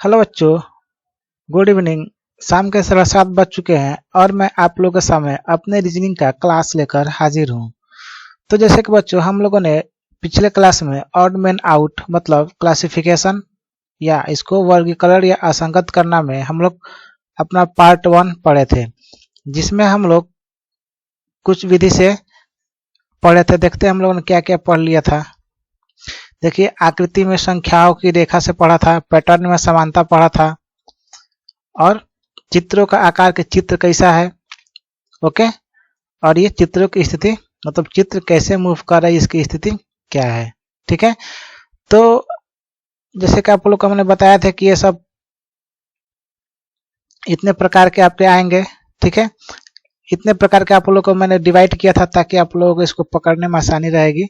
Hello बच्चों, good evening. शाम के 7:15 बज चुके हैं और मैं आप लोगों के सामने अपने रीजनिंग का क्लास लेकर हाजिर हूँ। तो जैसे कि बच्चों, हम लोगों ने पिछले क्लास में ऑड मैन आउट मतलब क्लासिफिकेशन या इसको वर्गीकरण या असंगत करना में हम लोग अपना पार्ट 1 पढ़े थे, जिसमें हम लोग कुछ विधि से पढ़े थे। देखते हैं हम लोगों ने क्या क्या पढ़ लिया था। देखिए, आकृति में संख्याओं की रेखा से पढ़ा था, पैटर्न में समानता पढ़ा था, और चित्रों का आकार के चित्र कैसा है, ओके, और ये चित्रों की स्थिति मतलब चित्र कैसे मूव कर रहा है, इसकी स्थिति क्या है। ठीक है, तो जैसे कि आप लोग को हमने बताया था कि ये सब इतने प्रकार के आपके आएंगे। ठीक है, इतने प्रकार के आप लोग को मैंने डिवाइड किया था ताकि आप लोगों को इसको पकड़ने में आसानी रहेगी।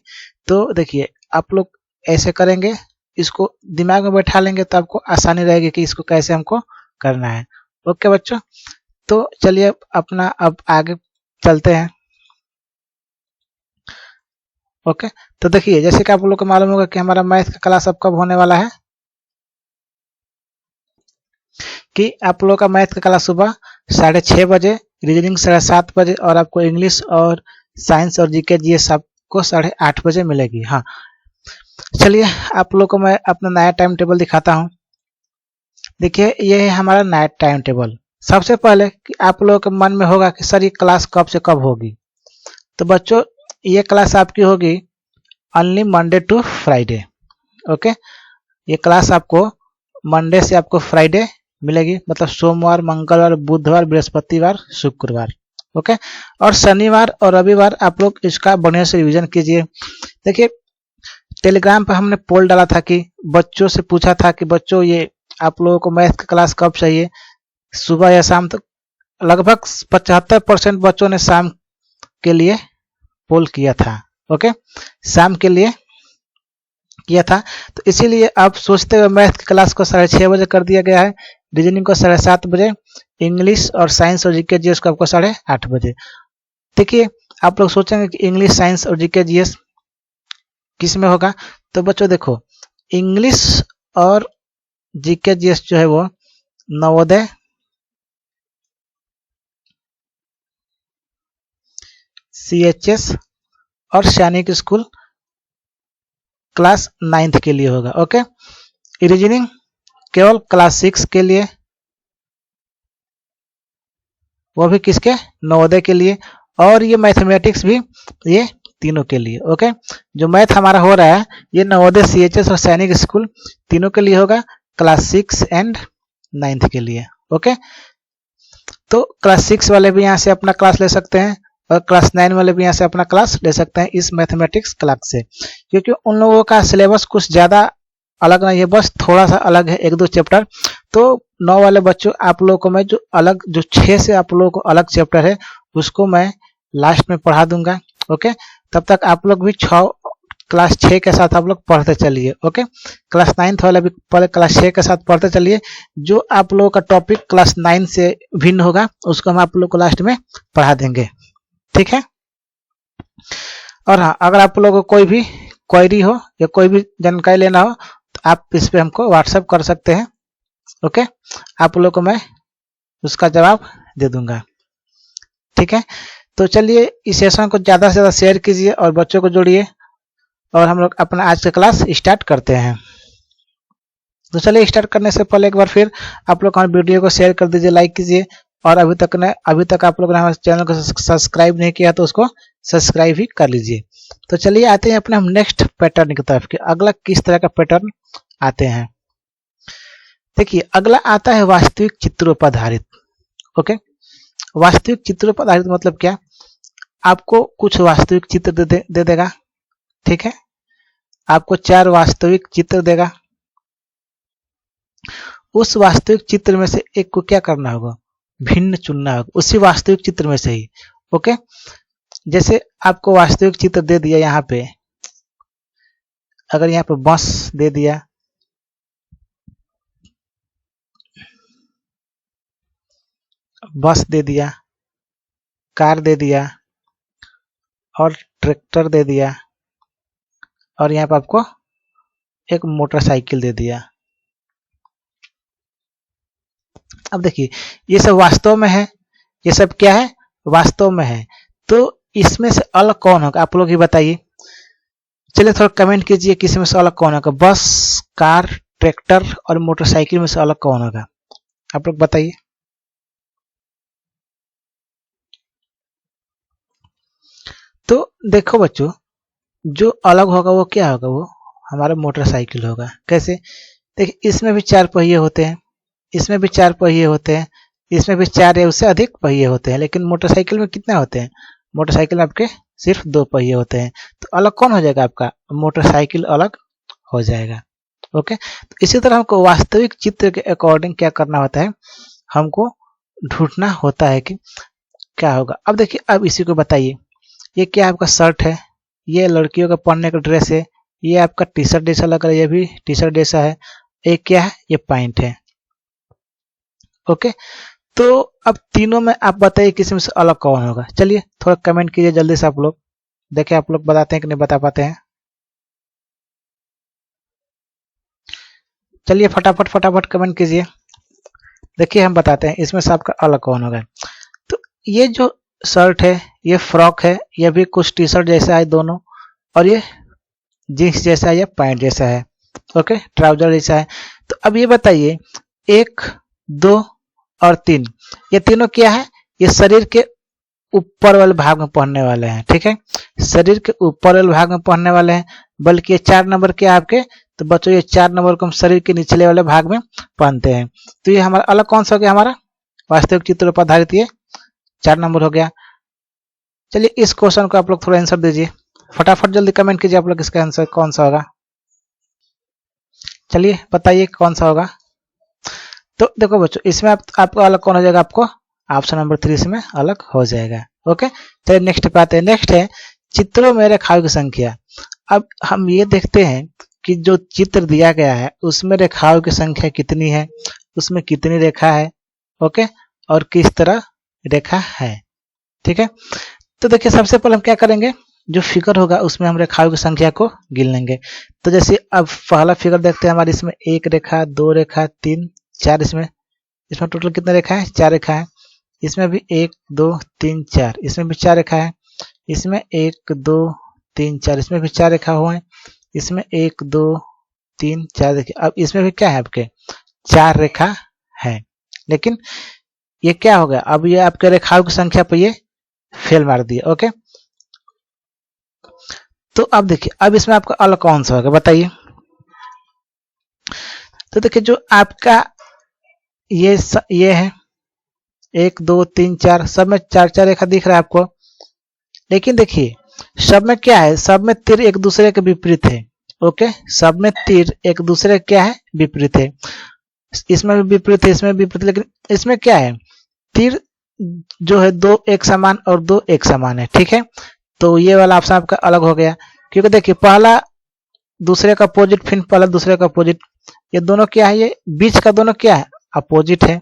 तो देखिए, आप लोग ऐसे करेंगे, इसको दिमाग में बैठा लेंगे तो आपको आसानी रहेगी कि इसको कैसे हमको करना है। ओके बच्चों, तो चलिए अपना अब आगे चलते हैं। ओके, तो देखिए, जैसे कि आप लोग को मालूम होगा कि हमारा मैथ का क्लास अब कब होने वाला है, कि आप लोग का मैथ का क्लास सुबह 6:30 बजे, रीजनिंग 7:30 बजे, और आपको इंग्लिश और साइंस और जीके जीएस सबको 8:30 बजे मिलेगी। हाँ, चलिए आप लोग को मैं अपना नया टाइम टेबल दिखाता हूँ। देखिए, ये है हमारा नया टाइम टेबल। सबसे पहले कि आप लोगों के मन में होगा कि सर ये क्लास कब से कब होगी। तो बच्चों, ये क्लास आपकी होगी only Monday to Friday. Okay, ये क्लास आपको मंडे से आपको फ्राइडे मिलेगी, मतलब सोमवार, मंगलवार, बुधवार, बृहस्पतिवार, शुक्रवार। ओके, और शनिवार और रविवार आप लोग इसका बढ़िया से रिवीजन कीजिए। देखिए, टेलीग्राम पर हमने पोल डाला था कि बच्चों से पूछा था कि बच्चों ये आप लोगों को मैथ का क्लास कब चाहिए, सुबह या शाम तक। लगभग 75% बच्चों ने शाम के लिए पोल किया था। ओके, शाम के लिए किया था, तो इसीलिए आप सोचते हुए मैथ की क्लास को 6:30 बजे कर दिया गया है, रीजनिंग को 7:30 बजे, इंग्लिश और साइंस और जीके जीएस को आपको 8:30 बजे। देखिए, आप लोग सोचेंगे कि इंग्लिश, साइंस और जीके जीएस किस में होगा, तो बच्चों देखो, इंग्लिश और जीके जीएस जो है वो नवोदय, सीएचएस और सैनिक स्कूल क्लास 9th के लिए होगा। ओके, रीजनिंग केवल क्लास 6 के लिए, वो भी किसके, नवोदय के लिए, और ये मैथमेटिक्स भी ये तीनों के लिए। ओके, जो मैथ हमारा हो रहा है ये नवोदय, सीएचएस और सैनिक स्कूल तीनों के लिए होगा, क्लास 6 एंड 9th के लिए। ओके, तो क्लास 6 वाले भी यहाँ से अपना क्लास ले सकते हैं और क्लास 9 वाले भी यहाँ से अपना क्लास ले सकते हैं इस मैथमेटिक्स क्लास से, क्योंकि उन लोगों का सिलेबस कुछ ज़्यादा अलग नहीं है, बस थोड़ा सा अलग है, 1-2 चैप्टर। तो 9 वाले बच्चों, आप लोगों को मैं जो 6 से आप लोगों को अलग चैप्टर है उसको मैं लास्ट में पढ़ा दूंगा। ओके, तब तक आप लोग भी क्लास 6 के साथ आप लोग पढ़ते चलिए। ओके, क्लास 9th वाला भी पहले क्लास 6 के साथ पढ़ते चलिए। जो आप लोगों का टॉपिक क्लास 9 से भिन्न होगा उसको हम आप लोग को लास्ट में पढ़ा देंगे। ठीक है, और हाँ, अगर आप लोगों को कोई भी क्वेरी हो या कोई भी जानकारी लेना हो तो आप इस पे हमको व्हाट्सएप कर सकते हैं। ओके, आप लोगों को मैं उसका जवाब दे दूंगा। ठीक है, तो चलिए इस सेशन को ज़्यादा से ज़्यादा शेयर कीजिए और बच्चों को जोड़िए, और हम लोग अपना आज का क्लास स्टार्ट करते हैं। तो चलिए, स्टार्ट करने से पहले एक बार फिर आप लोग हमारे वीडियो को शेयर कर दीजिए, लाइक कीजिए, और अभी तक आप लोगों ने हमारे चैनल को सब्सक्राइब नहीं किया तो उसको सब्सक्राइब ही कर लीजिए। तो चलिए आते हैं अपने हम नेक्स्ट पैटर्न की तरफ कि अगला किस तरह का पैटर्न आते हैं। देखिए, अगला आता है वास्तविक चित्रों पर आधारित। ओके, वास्तविक चित्रों पर आधारित मतलब क्या, आपको कुछ वास्तविक चित्र दे देगा। ठीक है, आपको 4 वास्तविक चित्र देगा, उस वास्तविक चित्र में से एक को क्या करना होगा, भिन्न चुनना होगा उसी वास्तविक चित्र में से ही। ओके, जैसे आपको वास्तविक चित्र दे दिया, यहाँ पे अगर यहाँ पे बस दे दिया, कार दे दिया और ट्रैक्टर दे दिया, और यहाँ पे आपको एक मोटरसाइकिल दे दिया। अब देखिए ये सब वास्तव में है, ये सब क्या है, वास्तव में है। तो इसमें से अलग कौन होगा, आप लोग ही बताइए। चलिए थोड़ा कमेंट कीजिए कि इसमें से अलग कौन होगा, बस, कार, ट्रैक्टर और मोटरसाइकिल में से अलग कौन होगा, आप लोग बताइए। तो देखो बच्चों, जो अलग होगा वो क्या होगा, वो हमारा मोटरसाइकिल होगा। कैसे, देखिए इसमें भी 4 पहिए होते हैं, इसमें भी 4 पहिए होते हैं, इसमें भी 4 या उससे अधिक पहिए होते हैं, लेकिन मोटरसाइकिल में कितने होते हैं, मोटरसाइकिल में आपके सिर्फ 2 पहिए होते हैं। तो अलग कौन हो जाएगा, आपका मोटरसाइकिल अलग हो जाएगा। ओके, तो इसी तरह हमको वास्तविक चित्र के अकॉर्डिंग क्या करना होता है, हमको ढूंढना होता है कि क्या होगा। अब देखिए, अब इसी को बताइए, ये क्या आपका शर्ट है, ये लड़कियों का पहनने का ड्रेस है, ये आपका टी शर्ट जैसा लग रहा है, ये भी टी शर्ट जैसा है, एक क्या है, ये पैंट है। ओके, तो अब तीनों में आप बताइए किसी में से अलग कौन होगा। चलिए थोड़ा कमेंट कीजिए जल्दी से, आप लोग देखें आप लोग बताते हैं कि नहीं बता पाते हैं। चलिए फटाफट फटाफट कमेंट कीजिए, देखिए हम बताते हैं इसमें से आपका अलग कौन होगा। तो ये जो शर्ट है, ये फ्रॉक है, ये भी कुछ टी शर्ट जैसा है दोनों, और ये जीन्स जैसा है या पैंट जैसा है। ओके, ट्राउजर जैसा है। तो अब ये बताइए 1, 2 और 3, ये तीनों क्या है, ये शरीर के ऊपर वाले भाग में पहनने वाले हैं। ठीक है, शरीर के ऊपर वाले भाग में पहनने वाले हैं, बल्कि ये 4 नंबर के आपके, तो बच्चों ये 4 नंबर को हम शरीर के निचले वाले भाग में पहनते हैं। तो ये हमारा अलग कौन सा हो गया, हमारा वास्तविक चित्र पर आधारित ये 4 नंबर हो गया। चलिए इस क्वेश्चन को आप लोग थोड़ा आंसर दीजिए, फटाफट जल्दी कमेंट कीजिए आप लोग, इसका आंसर कौन सा होगा। चलिए बताइए कौन सा होगा। तो देखो बच्चों, इसमें आपको अलग कौन हो जाएगा, आपको ऑप्शन नंबर 3 इसमें अलग हो जाएगा। ओके, चलिए नेक्स्ट पे आते हैं। नेक्स्ट है चित्रों में रेखाओं की संख्या। अब हम ये देखते हैं कि जो चित्र दिया गया है उसमें रेखाओं की संख्या कितनी है, उसमें कितनी रेखा है, ओके, और किस तरह रेखा है। ठीक है, तो देखिए सबसे पहले हम क्या करेंगे, जो फिगर होगा उसमें हम रेखाओं की संख्या को गिन लेंगे। तो जैसे अब पहला फिगर देखते हैं, हमारे इसमें 1 रेखा, 2 रेखा, 3, 4, इसमें टोटल कितने रेखा है, 4 रेखा है। इसमें भी 1, 2, 3, 4, इसमें भी 4 रेखा है। इसमें 1, 2, 3, 4, इसमें भी 4 रेखा हुए हैं। इसमें 1, 2, 3, 4, देखिए अब इसमें भी क्या है, आपके 4 रेखा है। लेकिन ये क्या हो गया, अब ये आपके रेखाओं की संख्या पे ये फेल मार दिया। ओके, तो अब देखिए, अब इसमें आपका अलग कौन सा होगा बताइए। तो देखिए जो आपका ये है 1, 2, 3, 4, सब में 4 रेखा दिख रहा है आपको। लेकिन देखिए सब में क्या है, सब में तीर एक दूसरे के विपरीत है। ओके, सब में तीर एक दूसरे क्या है, विपरीत है। इसमें भी विपरीत है, इसमें भी विपरीत, लेकिन इसमें क्या है, तीर जो है 2 एक समान और 2 एक समान है। ठीक है, तो ये वाला ऑप्शन आपका अलग हो गया, क्योंकि देखिए पहला दूसरे का अपोजिट, फिर पहला दूसरे का अपोजिट, ये दोनों क्या है, ये बीच का दोनों क्या है, अपोजिट है।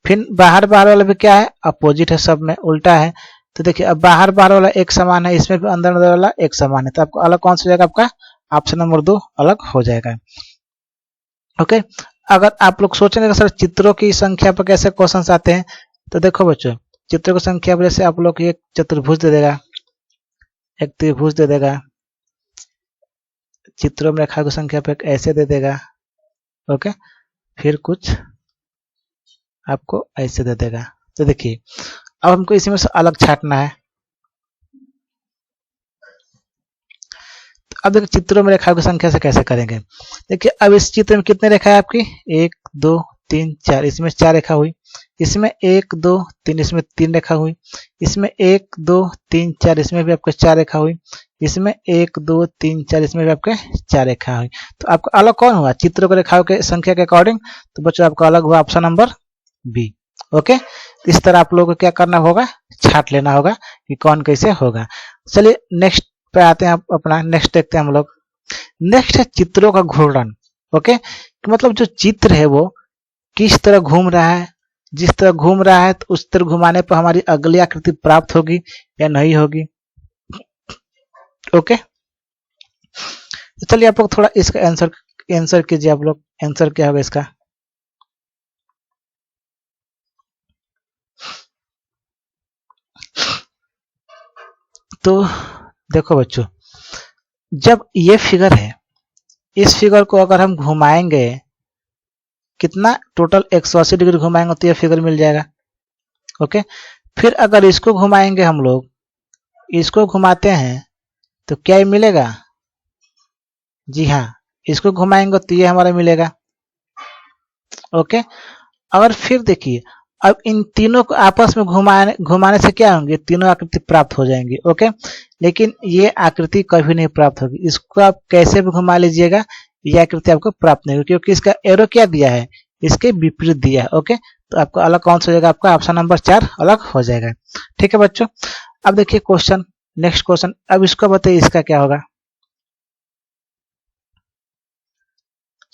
फिर बाहर बाहर वाला भी क्या है, अपोजिट है, सब में उल्टा है। तो देखिए अब बाहर बाहर वाला एक समान है, इसमें भी अंदर अंदर वाला एक समान है। तो आपको अलग कौन सा हो जाएगा, आपका ऑप्शन नंबर 2 अलग हो जाएगा। ओके, अगर आप लोग सोचेंगे कि सर चित्रों की संख्या पर कैसे क्वेश्चन आते हैं, तो देखो बच्चों, चित्रों की संख्या पर जैसे आप लोग एक चतुर्भुज दे देगा, एक त्रिभुज दे देगा, चित्रों में रेखा की संख्या पे ऐसे दे देगा। ओके, फिर कुछ आपको ऐसे दे देगा। तो देखिए अब हमको इसी में से अलग छांटना है। तो अब देखिए चित्रों में रेखाओं की संख्या से कैसे करेंगे। देखिए अब इस चित्र में कितने रेखा है आपकी, 1, 2, 3, 4, इसमें 4 रेखा हुई। इसमें 1, 2, 3, इसमें 3 रेखा हुई। इसमें 1, 2, 3, 4, इसमें भी आपके 4 रेखा हुई। इसमें 1, 2, 3, 4, इसमें भी आपके 4 रेखा हुई। तो आपका अलग कौन हुआ, चित्रों के रेखाओं के संख्या के अकॉर्डिंग। तो बच्चों आपका अलग हुआ ऑप्शन नंबर बी। ओके, इस तरह आप लोगों को क्या करना होगा, छाट लेना होगा कि कौन कैसे होगा। चलिए नेक्स्ट पे आते हैं, अपना नेक्स्ट देखते हैं हम लोग। नेक्स्ट है चित्रों का घूर्णन। ओके, मतलब जो चित्र है वो किस तरह घूम रहा है, जिस तरह घूम रहा है तो उस तरह घुमाने पर हमारी अगली आकृति प्राप्त होगी या नहीं होगी। ओके, तो चलिए आप लोग थोड़ा इसका आंसर कीजिए, आप लोग आंसर क्या होगा इसका। तो देखो बच्चों, जब ये फिगर है, इस फिगर को अगर हम घुमाएंगे, कितना टोटल 180 डिग्री घुमाएंगे तो ये फिगर मिल जाएगा। ओके, फिर अगर इसको घुमाएंगे, हम लोग इसको घुमाते हैं तो क्या ये मिलेगा? जी हाँ, इसको घुमाएंगे तो ये हमारा मिलेगा। ओके, और फिर देखिए, अब इन तीनों को आपस में घुमाने से क्या होंगे? तीनों आकृति प्राप्त हो जाएंगी। ओके, लेकिन ये आकृति कभी नहीं प्राप्त होगी। इसको आप कैसे भी घुमा लीजिएगा, ये आकृति आपको प्राप्त नहीं होगी, क्योंकि इसका एरो क्या दिया है? इसके विपरीत दिया है। ओके, तो आपको अलग कौन सा हो जाएगा? आपका ऑप्शन नंबर 4 अलग हो जाएगा। ठीक है बच्चों, अब देखिए क्वेश्चन, नेक्स्ट क्वेश्चन। अब इसको बताइए इसका क्या होगा।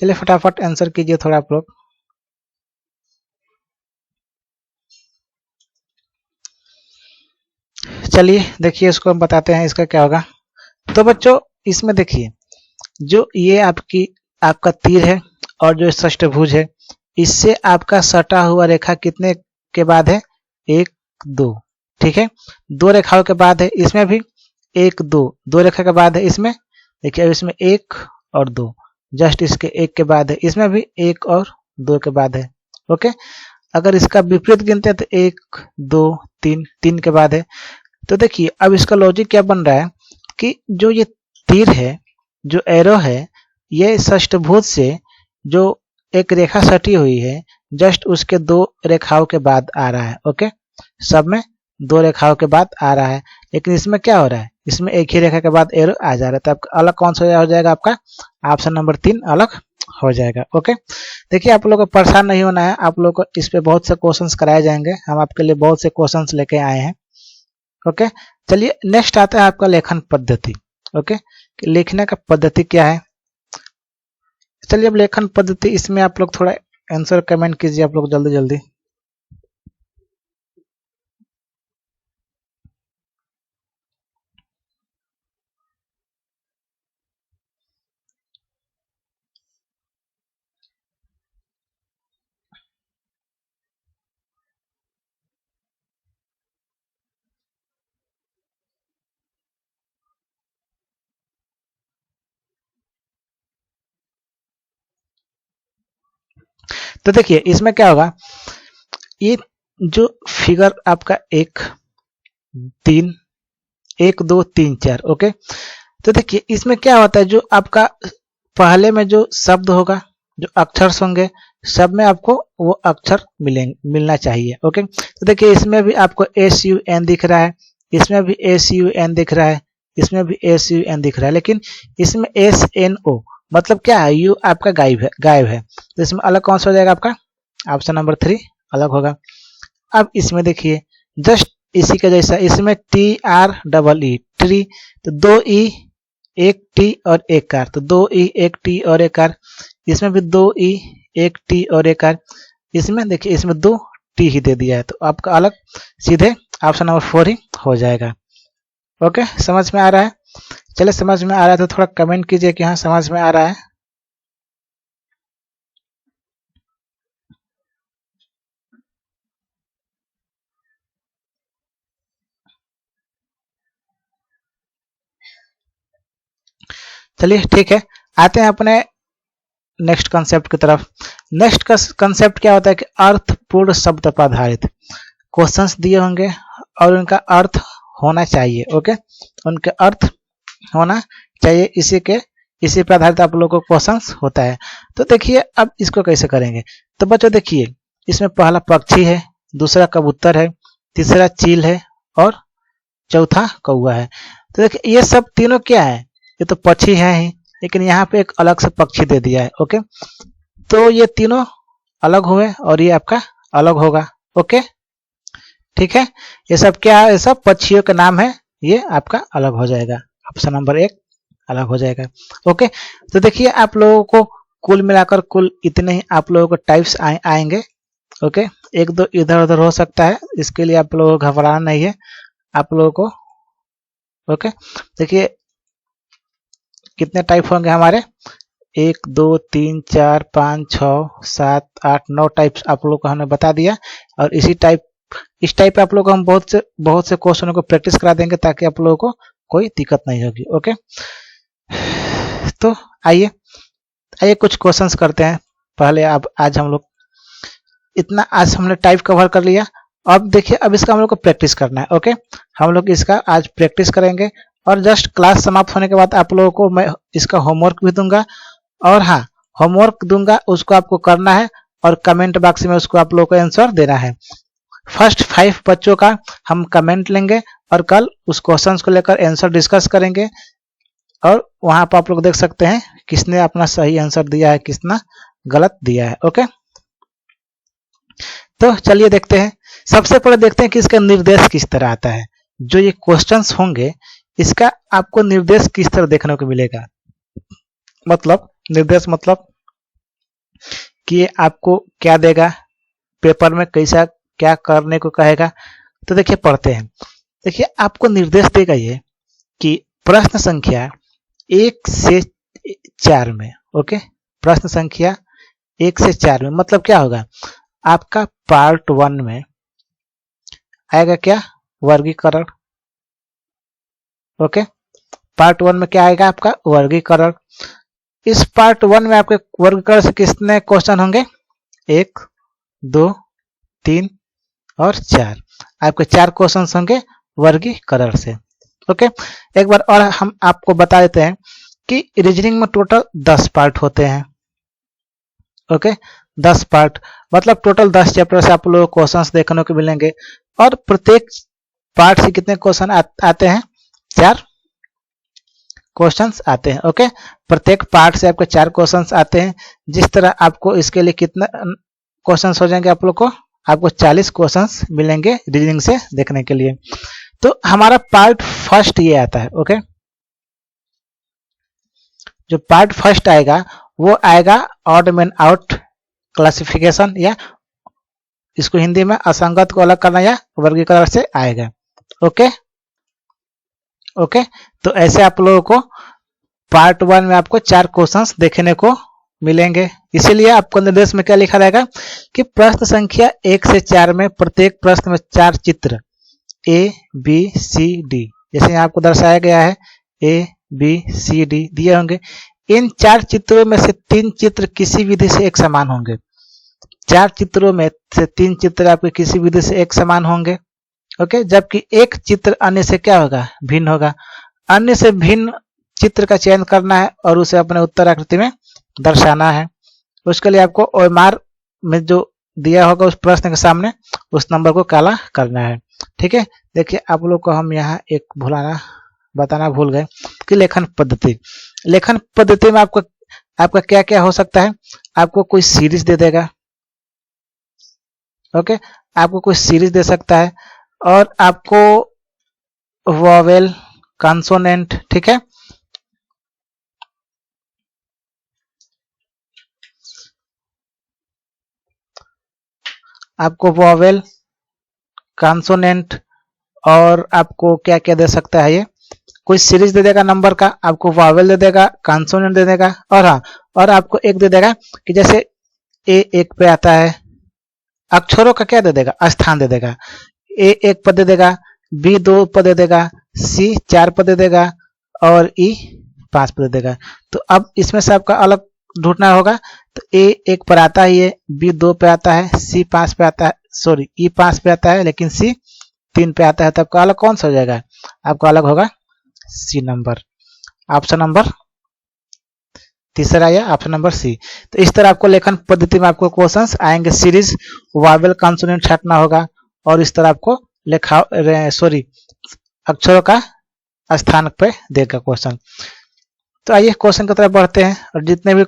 चलिए फटाफट आंसर कीजिए थोड़ा आप लोग। चलिए देखिए, इसको हम बताते हैं इसका क्या होगा। तो बच्चों, इसमें देखिए, जो ये आपका तीर है और जो षष्ठभुज है, इससे आपका सटा हुआ रेखा कितने के बाद है? 1 2। ठीक है, 2 रेखाओं के बाद है। इसमें भी 1 2, 2 रेखा के बाद है। इसमें देखिए, अब इसमें 1 और 2, जस्ट इसके 1 के बाद है। इसमें भी 1 और 2 के बाद है। ओके, अगर इसका विपरीत गिनते हैं तो 1 2 3, 3 के बाद है। तो देखिए, अब इसका लॉजिक क्या बन रहा है कि जो ये तीर है, जो एरो है, ये षष्ठभुज से जो एक रेखा सटी हुई है, जस्ट उसके 2 रेखाओं के बाद आ रहा है। ओके, सब में 2 रेखाओं के बाद आ रहा है, लेकिन इसमें क्या हो रहा है? इसमें एक ही रेखा के बाद एरो आ जा रहा है। तो आपका अलग कौन सा हो जाएगा? आपका ऑप्शन नंबर 3 अलग हो जाएगा। ओके, देखिए, आप लोगों को परेशान नहीं होना है। आप लोगों को इस पे बहुत से क्वेश्चंस कराए जाएंगे। हम आपके लिए बहुत से क्वेश्चंस लेके आए हैं। ओके, चलिए नेक्स्ट आता है आपका लेखन पद्धति। ओके, लिखने का पद्धति क्या है? चलिए, अब लेखन पद्धति, इसमें आप लोग थोड़ा आंसर कमेंट कीजिए आप लोग जल्दी जल्दी। तो देखिए, इसमें क्या होगा? ये जो फिगर आपका 1 3 1 2 3 4। ओके, तो देखिए, इसमें क्या होता है? जो आपका पहले में जो शब्द होगा, जो अक्षर होंगे, सब में आपको वो अक्षर मिलना चाहिए। ओके, तो देखिए, इसमें भी आपको SUN दिख रहा है, इसमें भी SUN दिख रहा है, इसमें भी SUN दिख रहा है, लेकिन इसमें SNO मतलब क्या है? यू आपका गायब है। तो इसमें अलग कौन सा हो जाएगा? आपका ऑप्शन नंबर 3 अलग होगा। अब इसमें देखिए, जस्ट इसी का जैसा, इसमें TREE ट्री, तो 2 ई 1 टी और 1 कार, तो 2 ई 1 टी और 1 कार। इसमें भी 2 ई 1 टी और 1 कार। इसमें देखिए, इसमें 2 टी ही दे दिया है, तो आपका अलग सीधे ऑप्शन नंबर 4 ही हो जाएगा। ओके, समझ में आ रहा है? चलिए, समझ में आ रहा है तो थोड़ा कमेंट कीजिए कि हाँ समझ में आ रहा है। चलिए ठीक है, आते हैं अपने नेक्स्ट कंसेप्ट की तरफ। नेक्स्ट का कंसेप्ट क्या होता है कि अर्थपूर्ण शब्द पर आधारित क्वेश्चंस दिए होंगे और उनका अर्थ होना चाहिए। ओके, उनके अर्थ होना चाहिए, इसी पर आधारित आप लोगों को क्वेश्चंस होता है। तो देखिए, अब इसको कैसे करेंगे? तो बच्चों देखिए, इसमें पहला पक्षी है, दूसरा कबूतर है, तीसरा चील है और चौथा कौवा है। तो देखिए, ये सब तीनों क्या है? ये तो पक्षी है ही, लेकिन यहाँ पे एक अलग से पक्षी दे दिया है। ओके, तो ये तीनों अलग हुए और ये आपका अलग होगा। ओके, ठीक है, ये सब क्या है? ये सब पक्षियों के नाम है, ये आपका अलग हो जाएगा। ऑप्शन नंबर 1 अलग हो जाएगा। ओके, तो देखिए, आप लोगों को कुल मिलाकर कुल इतने ही आप लोगों को टाइप्स आएंगे। ओके, 1 2 इधर उधर हो सकता है, इसके लिए आप लोगों को घबराना नहीं है आप लोगों को। ओके, देखिए कितने टाइप होंगे हमारे? 1 2 3 4 5 6 7 8 9 टाइप्स आप लोग को हमने बता दिया, और इसी टाइप इस टाइप पे आप लोगों को हम बहुत से क्वेश्चनों को प्रैक्टिस करा देंगे ताकि आप लोगों को कोई दिक्कत नहीं होगी। ओके, तो आइए आइए कुछ क्वेश्चंस करते हैं। पहले अब आज हम लोग इतना आज हमने टाइप कवर कर लिया। अब देखिए, अब इसका हम लोग को प्रैक्टिस करना है। ओके, हम लोग इसका आज प्रैक्टिस करेंगे और जस्ट क्लास समाप्त होने के बाद आप लोगों को मैं इसका होमवर्क भी दूंगा। और हाँ, होमवर्क दूंगा, उसको आपको करना है और कमेंट बॉक्स में उसको आप लोगों को आंसर देना है। फर्स्ट 5 बच्चों का हम कमेंट लेंगे और कल उस क्वेश्चन को लेकर आंसर डिस्कस करेंगे। और वहां पर आप लोग देख सकते हैं किसने अपना सही आंसर दिया है, किसना गलत दिया है। ओके, तो चलिए देखते हैं। सबसे पहले देखते हैं कि इसका निर्देश किस तरह आता है। जो ये क्वेश्चंस होंगे इसका आपको निर्देश किस तरह देखने को मिलेगा। मतलब निर्देश मतलब कि ये आपको क्या देगा, पेपर में कैसा क्या करने को कहेगा। तो देखिए पढ़ते हैं। देखिए आपको निर्देश देगा ये कि प्रश्न संख्या 1 से 4 में, ओके, प्रश्न संख्या 1 से 4 में मतलब क्या होगा, आपका पार्ट 1 में आएगा क्या, वर्गीकरण। ओके, पार्ट 1 में क्या आएगा आपका, वर्गीकरण। इस पार्ट 1 में आपके वर्गीकरण से कितने क्वेश्चन होंगे, 1 2 3 और 4। आपके 4 क्वेश्चन होंगे वर्गीकरण से। ओके, एक बार और हम आपको बता देते हैं कि रीजनिंग में टोटल 10 पार्ट होते हैं। ओके, 10 पार्ट मतलब टोटल 10 चैप्टर से आप लोगों को क्वेश्चंस देखने को मिलेंगे। और प्रत्येक पार्ट से कितने क्वेश्चन आते हैं, 4 क्वेश्चंस आते हैं। ओके, प्रत्येक पार्ट से आपके 4 क्वेश्चंस आते हैं। जिस तरह आपको इसके लिए कितना क्वेश्चंस हो जाएंगे, आप लोग को आपको 40 क्वेश्चंस मिलेंगे रीजनिंग से देखने के लिए। तो हमारा पार्ट फर्स्ट ये आता है। ओके, जो पार्ट फर्स्ट आएगा वो आएगा ऑड मैन आउट क्लासिफिकेशन, या इसको हिंदी में असंगत को अलग करना या वर्गीकरण से आएगा। ओके ओके, तो ऐसे आप लोगों को पार्ट 1 में आपको 4 क्वेश्चंस देखने को मिलेंगे। इसीलिए आपको निर्देश में क्या लिखा रहेगा कि प्रश्न संख्या 1 से 4 में प्रत्येक प्रश्न में 4 चित्र A B C D, जैसे यहाँ आपको दर्शाया गया है A B C D दिए होंगे। इन 4 चित्रों में से 3 चित्र किसी विधि से एक समान होंगे। 4 चित्रों में से 3 चित्र आपके किसी विधि से एक समान होंगे। ओके, जबकि एक चित्र अन्य से क्या होगा, भिन्न होगा। अन्य से भिन्न चित्र का चयन करना है और उसे अपने उत्तर आकृति में दर्शाना है। उसके लिए आपको ओएमआर में जो दिया होगा उस प्रश्न के सामने उस नंबर को काला करना है। ठीक है, देखिए आप लोग को हम यहाँ एक बताना भूल गए कि लेखन पद्धति। लेखन पद्धति में आपका क्या क्या हो सकता है, आपको कोई सीरीज दे देगा। ओके, आपको कोई सीरीज दे सकता है और आपको वोवेल कंसोनेंट, ठीक है, आपको वोवेल कंसोनेंट और आपको क्या क्या दे सकता है, ये कोई सीरीज दे देगा नंबर का, आपको वोवेल दे देगा, कंसोनेंट दे देगा। और हाँ, और आपको एक दे देगा कि जैसे ए 1 पे आता है, अक्षरों का क्या दे देगा, स्थान दे देगा। ए 1 पद दे देगा, बी 2 पद दे देगा, सी 4 पद दे देगा और ई 5 पद दे देगा। तो अब इसमें से आपका अलग ढूंढना होगा। तो ए 1 पर आता ही है, बी 2 पे आता है, सी 5 पे आता है, सॉरी ई 5 पे आता है लेकिन सी 3 पे आता है। तो आपका अलग कौन सा हो जाएगा, आपका अलग होगा सी नंबर, ऑप्शन नंबर तीसरा या ऑप्शन नंबर सी। तो इस तरह आपको लेखन पद्धति में आपको क्वेश्चंस आएंगे। सीरीज वावेल कंसोनेंट छाटना होगा और इस तरह आपको अक्षरों का स्थान पे देगा क्वेश्चन। तो आइए क्वेश्चन की तरफ बढ़ते हैं और जितने भी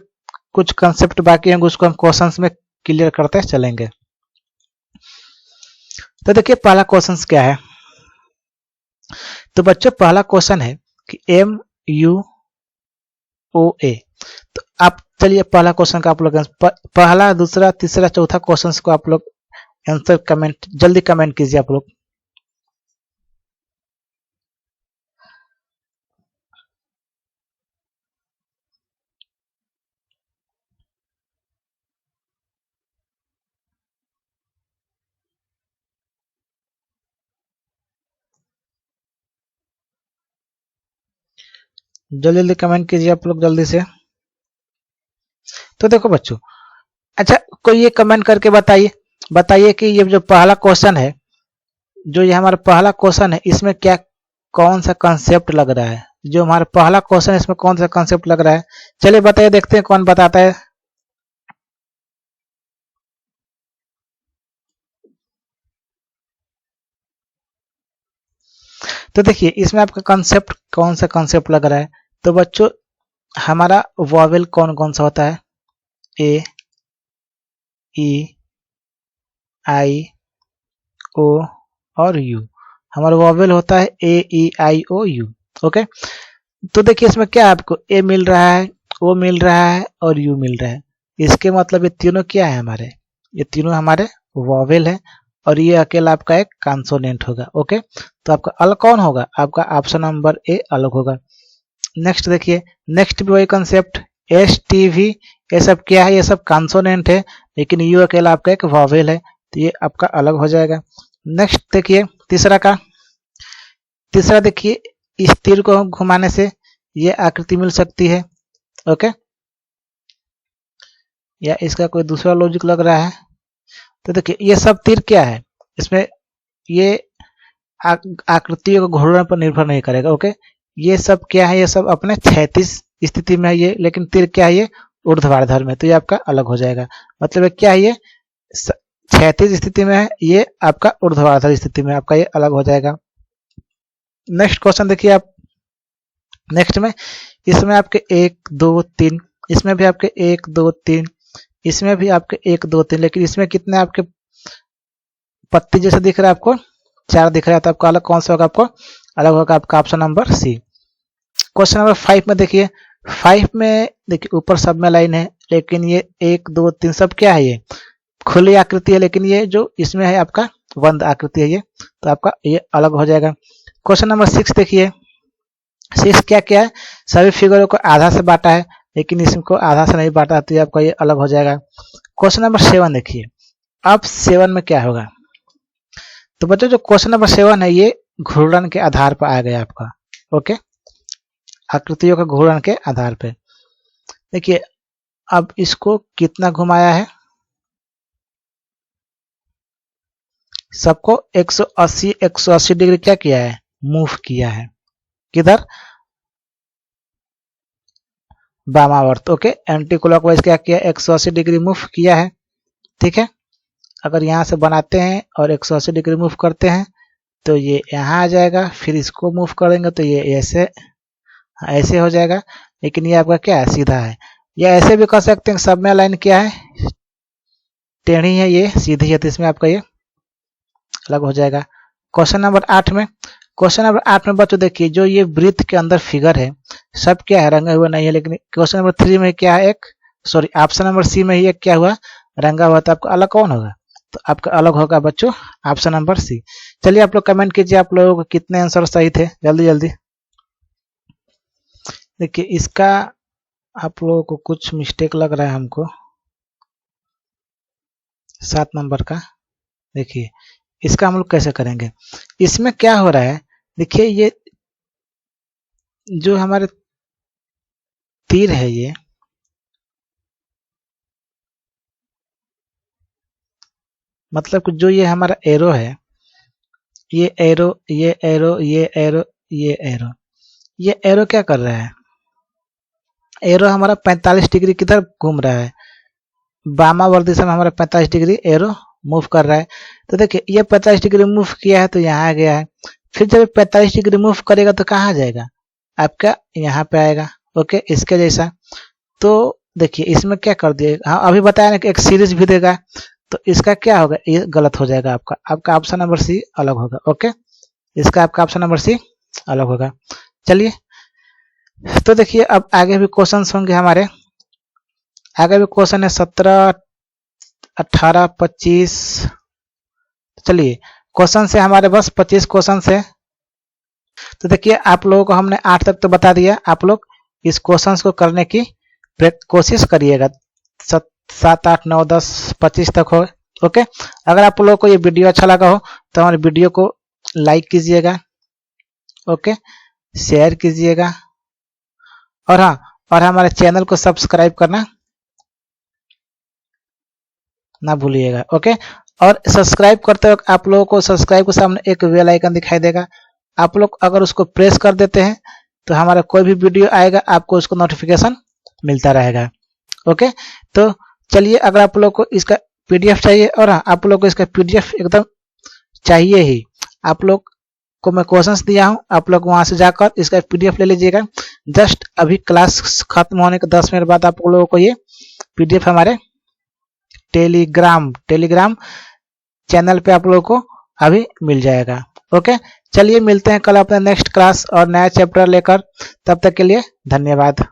कुछ कंसेप्ट बाकी होंगे उसको हम क्वेश्चंस में क्लियर करते चलेंगे। तो देखिए पहला क्वेश्चन क्या है। तो बच्चों पहला क्वेश्चन है कि MUOA। तो आप चलिए पहला क्वेश्चन का आप लोग पहला दूसरा तीसरा चौथा क्वेश्चन को आप लोग आंसर कमेंट जल्दी कमेंट कीजिए आप लोग। जल्दी जल्दी कमेंट कीजिए आप लोग जल्दी से। तो देखो बच्चों, अच्छा कोई ये कमेंट करके बताइए कि ये जो पहला क्वेश्चन है, जो ये हमारा पहला क्वेश्चन है, इसमें क्या कौन सा कंसेप्ट लग रहा है? जो हमारा पहला क्वेश्चन है इसमें कौन सा कंसेप्ट लग रहा है? चलिए बताइए, देखते हैं कौन बताता है। तो देखिए इसमें आपका कंसेप्ट कौन सा कंसेप्ट लग रहा है? तो बच्चों हमारा वॉवेल कौन कौन सा होता है? ए, ई, आई, ओ और यू। हमारा वॉवेल होता है ए, ई, आई, ओ, यू। ओके, तो देखिए इसमें क्या है, आपको ए मिल रहा है, ओ मिल रहा है और यू मिल रहा है। इसके मतलब ये तीनों क्या है हमारे? ये तीनों हमारे वॉवेल है और ये अकेला आपका एक कॉन्सोनेंट होगा। ओके, तो आपका अलग कौन होगा? आपका ऑप्शन नंबर ए अलग होगा। नेक्स्ट देखिए, नेक्स्ट भी वही कंसेप्ट, एस, टी, वी, ये सब क्या है? ये सब कॉन्सोनेंट है, लेकिन यू अकेला आपका एक वॉवेल है, तो ये आपका अलग हो जाएगा। नेक्स्ट देखिए तीसरा देखिए, इस तीर को घुमाने से ये आकृति मिल सकती है। ओके, या इसका कोई दूसरा लॉजिक लग रहा है? तो देखिए ये सब तीर क्या है, इसमें ये आकृतियों को घूर्णन पर निर्भर नहीं करेगा। ओके, ये सब क्या है? ये सब अपने क्षैतिज स्थिति में है ये, लेकिन तीर क्या है? ये ऊर्ध्वाधर में, तो ये आपका अलग हो जाएगा। मतलब क्या है? ये क्षैतिज स्थिति में है, ये आपका ऊर्ध्वाधर स्थिति में, आपका ये अलग हो जाएगा। नेक्स्ट क्वेश्चन देखिए आप, नेक्स्ट में इसमें आपके 1 2 3, इसमें भी आपके 1 2 3, इसमें भी आपके 1 2 3, लेकिन इसमें कितने आपके पत्ती जैसे दिख रहा है? आपको 4 दिख रहा है, तो आपका अलग कौन सा होगा? आपको अलग होगा आपका option number C. Question number 5 में देखिए, 5 में देखिए ऊपर सब में लाइन है, लेकिन ये 1 2 3 सब क्या है? ये खुली आकृति है, लेकिन ये जो इसमें है आपका बंद आकृति है ये, तो आपका ये अलग हो जाएगा। क्वेश्चन नंबर 6 देखिए, 6 क्या क्या है? सभी फिगरों को आधा से बांटा है, लेकिन इसको आधा से नहीं बांटा, तो ये आपका ये अलग हो जाएगा। क्वेश्चन नंबर 7 देखिए, अब 7 में क्या होगा? तो बच्चों जो क्वेश्चन नंबर 7 है, ये घूर्णन के आधार पर आ गया आपका। ओके, आकृतियों का घूर्णन के आधार पे। देखिए अब इसको कितना घुमाया है? सबको 180 डिग्री क्या किया है? मूव किया है। किधर? वामावर्त। ओके, एंटी क्लॉकवाइज क्या किया? 180 डिग्री मूव किया है। ठीक है, अगर यहाँ से बनाते हैं और 180 डिग्री मूव करते हैं तो ये यहाँ आ जाएगा, फिर इसको मूव करेंगे तो ये ऐसे हो जाएगा, लेकिन ये आपका क्या है? सीधा है। या ऐसे भी कर सकते हैं, सब में लाइन क्या है? टेढ़ी है, ये सीधी है, तो इसमें आपका ये अलग हो जाएगा। क्वेश्चन नंबर 8 में, क्वेश्चन नंबर 8 में बच्चों देखिए, जो ये वृत्त के अंदर फिगर है सब क्या है? रंगा हुआ नहीं है, लेकिन क्वेश्चन नंबर 3 में क्या है? ऑप्शन नंबर सी में ही एक क्या हुआ? रंगा हुआ, तो आपका अलग कौन होगा? तो आपका अलग होगा बच्चों ऑप्शन नंबर सी। चलिए आप लोग कमेंट कीजिए, आप लोगों को कितने आंसर सही थे, जल्दी जल्दी। देखिए इसका आप लोगों को कुछ मिस्टेक लग रहा है हमको, 7 नंबर का। देखिए इसका हम लोग कैसे करेंगे? इसमें क्या हो रहा है? देखिए ये जो हमारे तीर है, ये मतलब जो ये हमारा एरो है, ये एरो, ये एरो, ये एरो, ये एरो, ये एरो क्या कर रहा है? एरो हमारा 45 डिग्री किधर घूम रहा है? वामावर्त दिशा में हमारा 45 डिग्री एरो मूव कर रहा है। तो देखिए ये 45 डिग्री मूव किया है तो यहाँ आ गया है, फिर जब 45 डिग्री मूव करेगा तो कहाँ जाएगा? आपका यहाँ पे आएगा। ओके, इसके जैसा। तो देखिए इसमें क्या कर दिए, हाँ अभी बताया ना कि एक सीरीज भी देगा, तो इसका क्या होगा? ये गलत हो जाएगा, आपका ऑप्शन नंबर सी अलग होगा। ओके, इसका आपका ऑप्शन नंबर सी अलग होगा। चलिए तो देखिए अब आगे भी क्वेश्चन होंगे हमारे, आगे भी क्वेश्चन है 17 18 25। चलिए क्वेश्चन से हमारे बस 25 क्वेश्चन है। तो देखिए आप लोगों को हमने 8 तक तो बता दिया, आप लोग इस क्वेश्चन को करने की कोशिश करिएगा, 7 8 9 10 25 तक हो। ओके, अगर आप लोगों को ये वीडियो अच्छा लगा हो तो हमारे वीडियो को लाइक कीजिएगा, ओके, शेयर कीजिएगा और हाँ, और हमारे चैनल को सब्सक्राइब करना ना भूलिएगा। ओके, और सब्सक्राइब करते वक्त आप लोगों को सब्सक्राइब के सामने एक बेल आइकन दिखाई देगा, आप लोग अगर उसको प्रेस कर देते हैं तो हमारा कोई भी वीडियो आएगा आपको उसको नोटिफिकेशन मिलता रहेगा। ओके, तो चलिए, अगर आप लोग को इसका पीडीएफ चाहिए, और हाँ, आप लोग को इसका पीडीएफ एकदम चाहिए ही, आप लोग को मैं क्वेश्चंस दिया हूं, आप लोग वहां से जाकर इसका पीडीएफ ले लीजिएगा। जस्ट अभी क्लास खत्म होने के 10 मिनट बाद आप लोगों को ये पीडीएफ हमारे टेलीग्राम चैनल पे आप लोगों को अभी मिल जाएगा। ओके, चलिए मिलते हैं कल अपने नेक्स्ट क्लास और नया चैप्टर लेकर, तब तक के लिए धन्यवाद।